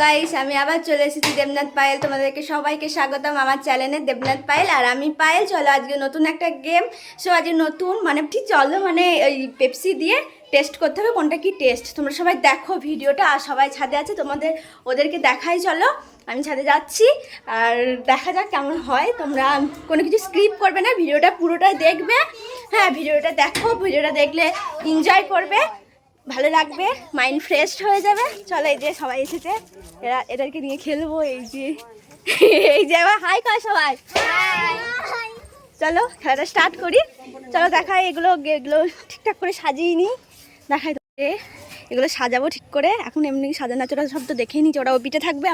Guys, আমি আবার চলে এসেছি দেবনাথ পায়েল। তোমাদেরকে সবাইকে স্বাগতম আমার চ্যানেলে দেবনাথ পায়েল। আর আমি পায়েল। চলো আজকে নতুন একটা গেম। সো আজকে নতুন ঠিক চলো ওই পেপসি দিয়ে টেস্ট করতে হবে কোনটা কি টেস্ট। তোমরা সবাই দেখো ভিডিওটা। আর সবাই ছাদে আছে, ওদেরকে দেখাই। চলো আমি ছাদে যাচ্ছি আর দেখা যাক কেমন হয়। তোমরা কোনো কিছু স্কিপ করবে না, ভিডিওটা পুরোটাই দেখবে। হ্যাঁ, ভিডিওটা দেখো, ভিডিওটা দেখলে এনজয় করবে, ভালো লাগবে, মাইন্ড ফ্রেশ হয়ে যাবে। চলো এই যে সবাই এসেছে, এদেরকে নিয়ে খেলবো। এই যে আবার হাই কর সবাই। চলো খেলাটা স্টার্ট করি। চলো দেখাই এগুলো ঠিকঠাক করে সাজিয়ে নিই, দেখাই এগুলো সাজাবো ঠিক করে। এখন এমনি সাজানো চোরা সব তো দেখেই নিচ্ছি। ওরা ওই পিঠে থাকবে,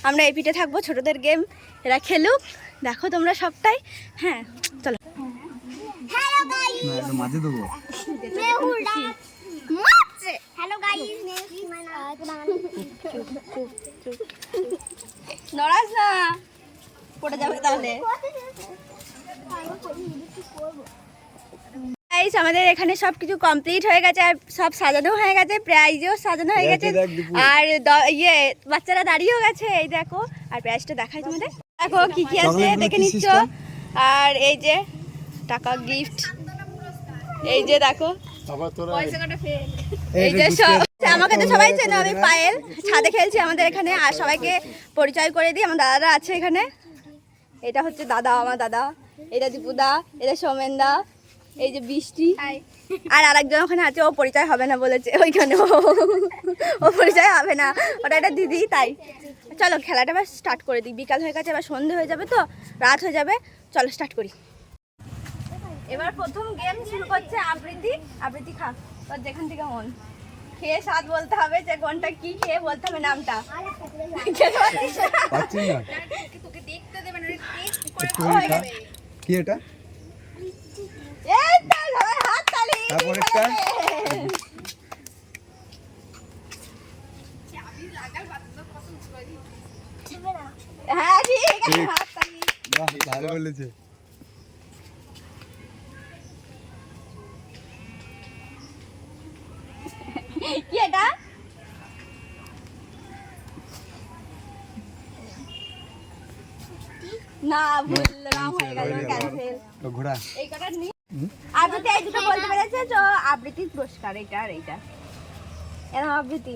আমরা এই পিঠে থাকবো। ছোটদের গেম, এরা খেলুক, দেখো তোমরা সবটাই। হ্যাঁ চলো। মাঝে দেবো। হ্যালো গাইস, নড়াস না, পড়ে যাবে তাহলে। গাইস, আমাদের এখানে সব কিছু কমপ্লিট হয়ে গেছে, আর সব সাজানো হয়ে গেছে, প্রাইজও সাজানো হয়ে গেছে, আর বাচ্চারা দাঁড়িয়েও গেছে। এই দেখো, আর প্রাইজটা দেখাই তোমাদের। দেখো কি কি আছে দেখে নিচ্ছ। আর এই যে টাকা গিফট, এই যে দেখো এই যে সব। আমাকে তো সবাই চেনো, আমি পায়েল। ছাদে খেলছি আমাদের এখানে। আর সবাইকে পরিচয় করে দিই, আমার দাদারা আছে এখানে। এটা হচ্ছে দাদা, আমার দাদা। এটা দীপুদা, এটা সোমেনদা, এই যে বৃষ্টি। আর আরেকজন ওখানে আছে, ও পরিচয় হবে না বলেছে ওইখানে। ও পরিচয় হবে না, ওটা একটা দিদি। তাই চলো খেলাটা এবার স্টার্ট করে দিই। বিকাল হয়ে গেছে, এবার সন্ধে হয়ে যাবে, তো রাত হয়ে যাবে। চলো স্টার্ট করি। এবার প্রথম গেম শুরু করছে আবৃত্তি। আবৃত্তি খা, তোর যেখান থেকে মন। খেয়ে স্বাদ বলতে হবে, যে কোনটা কি খেয়ে বলতে হবে নামটা। তোকে দেখতে দেবে না, টেস্ট করে হয়ে যাবে। কি এটা? এই তো সবাই হাত তালি। তারপরেরটা? হ্যাঁ ঠিক আছে, হাত তালি। বাহ, ভালো বলেছে। কি এটা? না বললাম, হয়ে গেল ক্যান্সেল। ঘোড়া এই কটা নি আবৃত্তি, এই দুটো বলতে পেরেছে তো আবৃত্তির পুরস্কার এটা। আর এইটা এরকম আবৃত্তি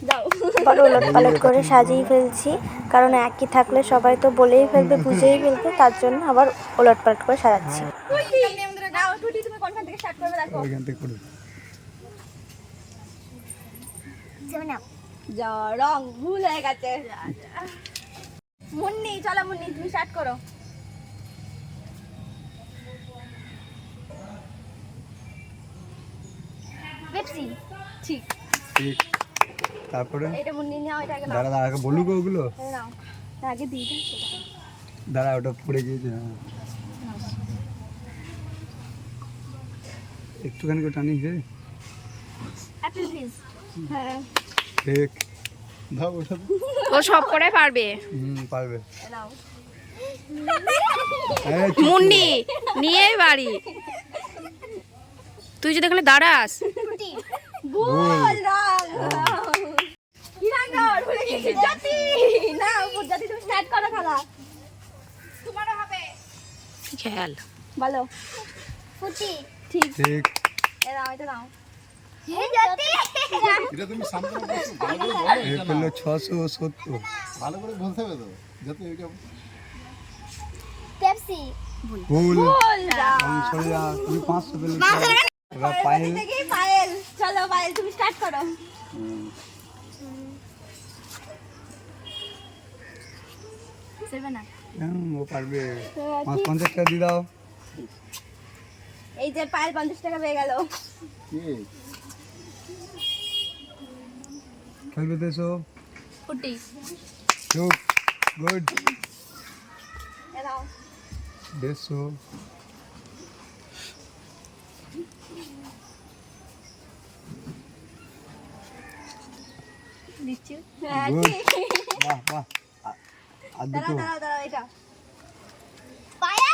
যাও। বড় উলটপালট করে সাজিয়ে ফেলছি, কারণ একই থাকলে সবাই তো বলেই ফেলবে, বুঝেই ফেলবে, তার জন্য আবার উলটপালট করে সাজাচ্ছি। তুমি কোনখান থেকে স্টার্ট করবে দেখো। ওইখান থেকে করো। যা রং ভুল হয়ে গেছে। মুন্নি, চলো মুন্নি তুমি স্টার্ট করো। পেপসি ঠিক। ঠিক। তারপরে এটা মুন্নি নাও, এটা আগে নাও। দাঁড়া আগে বলুক ওগুলো। নাও আগে দিই। দাঁড়া, ওটা পড়ে গিয়েছে। একটুখানি করে টানিস রে। অ্যাপেল ফিজ। হ্যাঁ ঠিক। দাও ওটা। ও সব করে পারবে। পারবে। নাও। এই চুপ। মুন্নি নিয়ে বাড়ি, তুই যদি এখানে দাঁড়াস। ভুল রং। কি রং দাও? ভুলে গেছি। জাতি না, জাতি তুমি স্টার্ট করো খেলা। তোমারও হবে। খেয়াল বলো। ফুটি। ঠিক। ঠিক। এ নাও, এটা নাও। হে জাতি। এটা তুমি সামনে বলো। এ পেলো 670। ভালো করে বলতে হবে তো, যাতে এটা পেপসি। ভুল। ভুল রং। আমি সরে যা, তুমি 500 পেলে। এবার পায়েল। পায়েল, চলো পায়েল তুমি স্টার্ট করো। ও পারবে। 50 টাকা দিয়ে দাও। এই যে পায়েল 50 টাকা পেয়ে গেল। কি খেলবে তো এসো। ফুটি। চুপ। গুড। এ নাও। 150। দিচ্ছি। হ্যাঁ Good. ঠিক। বাহ বাহ। আর দুটো। দাঁড়াও এটা। পায়ে।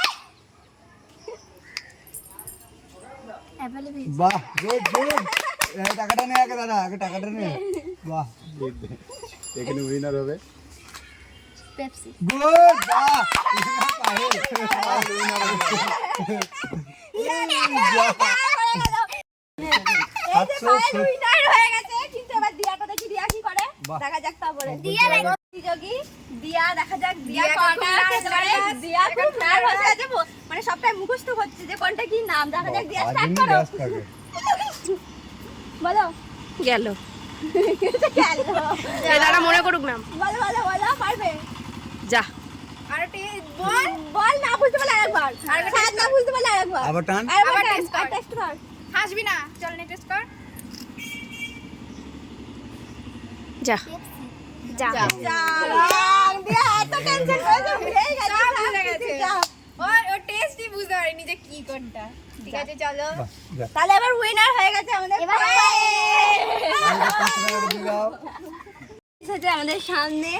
অ্যাপেল ফিজ। বাহ, গুড গুড। এই টাকাটা নে আগে দাদা, আগে টাকাটা নে। বাহ, এখানে উইনার হবে পেপসি। গুড, বাহ, পায়েল। এই যে পায়েল উইনার হয়ে গেছে, কিন্তু এবার দিয়াটা দেখি দিয়া কি করে, বাহ। দেখা যাক তারপরে। দিয়া প্রতিযোগী দিয়া, দেখা যাক দিয়া কটা খেতে পারে। দিয়া খুব নার্ভাস হয়ে আছে, মানে সবটাই মুখস্থ করছে যে কোনটা কি নাম। দেখা যাক দিয়া স্টার্ট করো। বলো গেল গেল। এই দাঁড়া মনে করুক না বলো বলো বলো, পারবে। যা আর বল বল, না বুঝতে পারলে আরেকবার, আর না বুঝতে পারলে আরেকবার, আবার টান। আবার টেস্ট কর। হাসবি না, চল নে টেস্ট কর। যা যা দিয়া এত টেনশন করেছে, ভুলেই গেছে। সব ভুলে গেছে। যা। ও টেস্টই বুঝতে পারিনি যে কি কোনটা। ঠিক আছে চলো। বাহ, যা। তাহলে এবার উইনার হয়ে গেছে আমাদের আমাকে 500 টাকা দিয়ে দাও। সেটা আমাদের সামনে।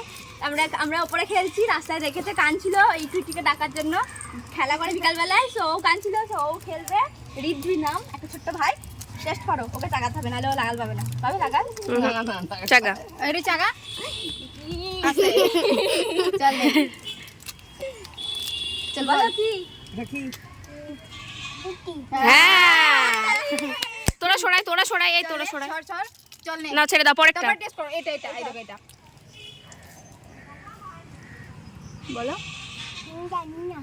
আমরা উপরে খেলছি, রাস্তায় দেখেছে কাঁদছিল এই টুইটিকে ডাকার জন্য, খেলা করে বিকালবেলায়। সো ও কাঁদছিল, সো ও খেলবে। ঋদ্ধি নাম, একটা ছোট্ট ভাই। টেস্ট করো, ওকে টাকাতে হবে, নাহলে ও লাগাল পাবে না। পাবে লাগাল? চাগা আরে চাগা আছে। চল নে। চল বলো কি। হ্যাঁ তোরা সরাই এই তোরা সরাই সর সর চল নে। না ছেড়ে দাও পরেরটা তারপর টেস্ট করো। এটা এই দেখো এটা। বলো জানি না।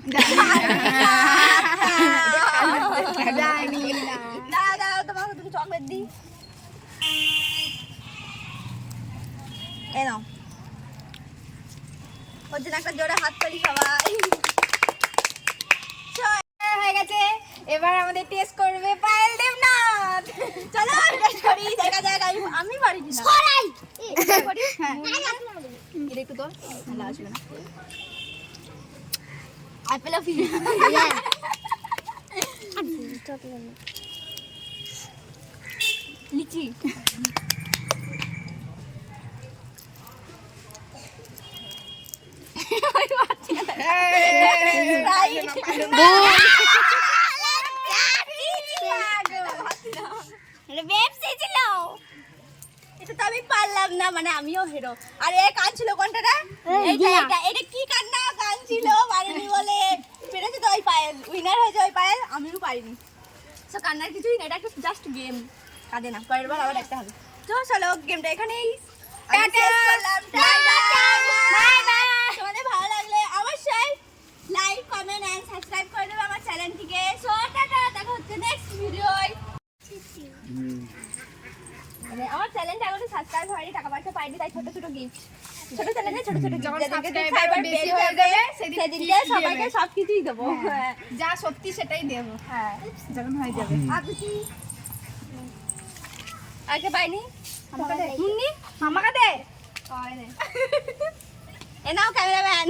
দাও তোমাকে তুমি চকলেট দিই। এই নাও, ওর জন্য একটা জোরে হাত তালি সবাই। হয়ে গেছে। এবার আমাদের টেস্ট করবে পায়েল দেবনাথ। চলো টেস্ট করি, দেখা যাক আমি পারি কিনা। করি হ্যাঁ, এটা একটু তোর ভালো আসবে না। আপেল অফ লিচি। এটা তো আমি পারলাম না, মানে আমিও হেরো। আর এ কাঁদছিল কোনটা রে? এটা কি কান্না, কাঁদছিল পারিনি বলে। পেরেছে তো ওই পায়েল, উইনার হয়েছে ওই পায়েল, আমিও পারিনি। তো কান্নার কিছুই না, এটা একটা জাস্ট গেম। কাঁদে না, পরের বার আবার একটা হবে। তো চলো গেমটা এখানেই তোমাদের ভালো লাগলে অবশ্যই লাইক কমেন্ট এন্ড সাবস্ক্রাইব করে দেবে আমার চ্যানেলটিকে। সো টাটা, দেখা হচ্ছে নেক্সট ভিডিওয়। মানে আমার চ্যানেলটা এখনো সাবস্ক্রাইব হয়নি, টাকা পয়সা পাইনি, তাই ছোট ছোট গিফট, ছোট চ্যানেলে ছোট ছোট যখন gift, subscriber বেশি হয়ে যাবে, সেদিন সেদিনকে gift সবাইকে দেবে। সবকিছুই দেবো। হ্যাঁ যা সত্যি সেটাই দেবো। হ্যাঁ, যখন হয়ে যাবে। আপনি কি আগে পাইনি? আমাকে দে মুন্নি, আমাকে দে। এ নাও ক্যামেরাম্যান,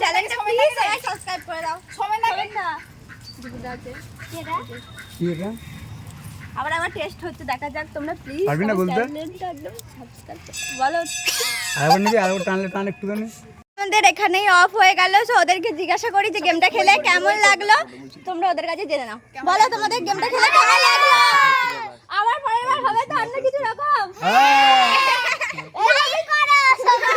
চ্যানেলটা প্লিজ সাবস্ক্রাইব করে দাও। সময় লাগে না কি এটা? আবার টেস্ট হচ্ছে, দেখা যাক। তোমরা প্লিজ পারবি না বলতে? চ্যানেলটা একদম সাবস্ক্রাইব বলো। আরেকবার নিবি, আরেকবার টানলে টান একটুখানি। আমাদের এখানেই অফ হয়ে গেল। সো ওদেরকে জিজ্ঞাসা করি যে গেমটা খেলে কেমন লাগলো। তোমরা ওদের কাছে জেনে নাও, বলো তোমাদের গেমটা খেলে কেমন লাগলো। আবার পরের বার হবে তো অন্য কিছু রকম। এইভাবেই করো সবাই।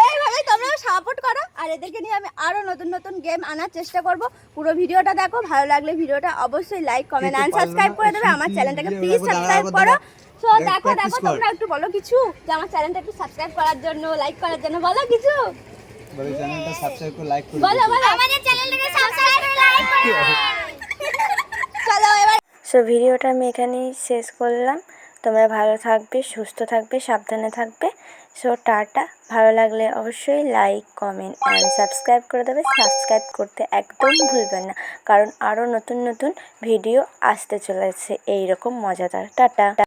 এইভাবেই তোমরাও সাপোর্ট করো। আর এদেরকে নিয়ে আমি আরো নতুন নতুন গেম আনার চেষ্টা করব। পুরো ভিডিওটা দেখো, ভালো লাগলে ভিডিওটা অবশ্যই লাইক কমেন্ট এন্ড সাবস্ক্রাইব করে দেবে। আমার চ্যানেলটাকে প্লিজ সাবস্ক্রাইব করো। সো দেখো তোমরা একটু বলো কিছু, যে আমার চ্যানেলটা একটু সাবস্ক্রাইব করার জন্য, লাইক করার জন্য বলো কিছু। বলে চ্যানেলটা সাবস্ক্রাইব করে লাইক করে বলো বলো আমাদের চ্যানেলটাকে সাবস্ক্রাইব করে লাইক করো। চলো এবার সো ভিডিওটা আমি এখানেই শেষ করলাম। তোমরা ভালো থাকবে, সুস্থ থাকবে, সাবধানে থাকবে। So tata. ভালো লাগলে অবশ্যই লাইক কমেন্ট অ্যান্ড সাবস্ক্রাইব করে দেবে। সাবস্ক্রাইব করতে একদম ভুলবেন না, কারণ আরও নতুন নতুন ভিডিও আসতে চলেছে এইরকম মজাদার। টাটা।